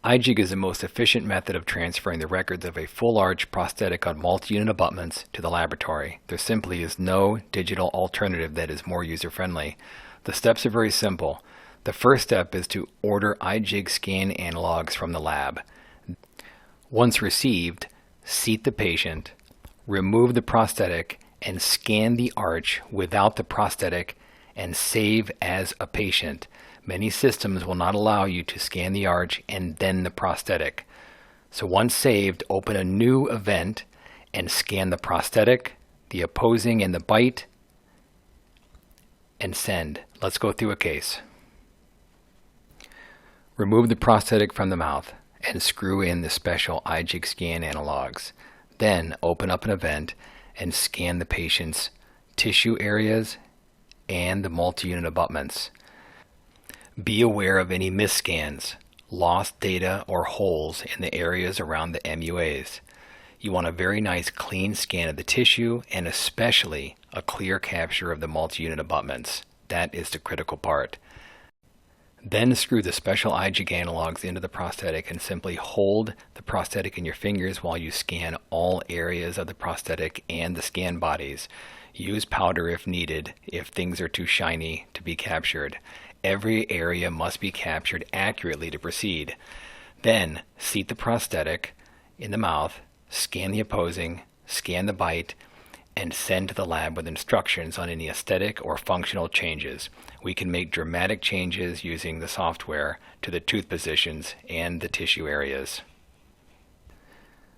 iJIG is the most efficient method of transferring the records of a full arch prosthetic on multi-unit abutments to the laboratory. There simply is no digital alternative that is more user-friendly. The steps are very simple. The first step is to order iJIG scan analogs from the lab. Once received, seat the patient, remove the prosthetic, and scan the arch without the prosthetic and save as a patient. Many systems will not allow you to scan the arch and then the prosthetic. So once saved, open a new event and scan the prosthetic, the opposing, and the bite, and send. Let's go through a case. Remove the prosthetic from the mouth and screw in the special iJIG scan analogs. Then open up an event and scan the patient's tissue areas and the multi-unit abutments. Be aware of any misscans, lost data, or holes in the areas around the MUAs. You want a very nice clean scan of the tissue and especially a clear capture of the multi-unit abutments. That is the critical part. Then screw the special iJIG analogs into the prosthetic and simply hold the prosthetic in your fingers while you scan all areas of the prosthetic and the scan bodies. Use powder if needed if things are too shiny to be captured. Every area must be captured accurately to proceed. Then seat the prosthetic in the mouth, scan the opposing, scan the bite, and send to the lab with instructions on any aesthetic or functional changes. We can make dramatic changes using the software to the tooth positions and the tissue areas.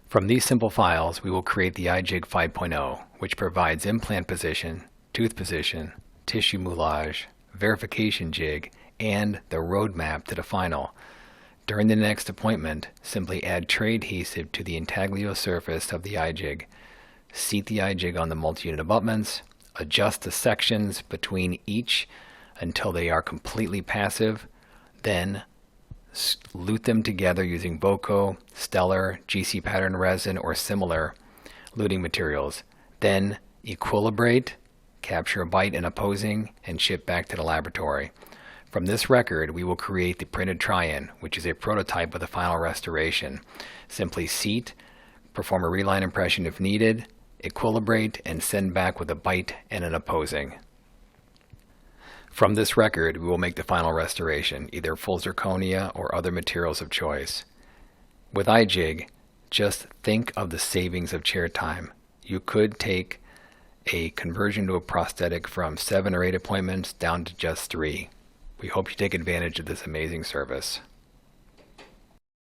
From these simple files, we will create the iJIG 5.0, which provides implant position, tooth position, tissue moulage, verification jig, and the roadmap to the final. During the next appointment, simply add tray adhesive to the intaglio surface of the iJIG. Seat the iJIG on the multi-unit abutments, adjust the sections between each until they are completely passive, then lute them together using Boco, Stellar, GC pattern resin, or similar luting materials. Then equilibrate, capture a bite and opposing, and ship back to the laboratory. From this record, we will create the printed try-in, which is a prototype of the final restoration. Simply seat, perform a reline impression if needed, equilibrate, and send back with a bite and an opposing. From this record, we will make the final restoration, either full zirconia or other materials of choice. With iJIG, just think of the savings of chair time. You could take a conversion to a prosthetic from 7 or 8 appointments down to just 3. We hope you take advantage of this amazing service.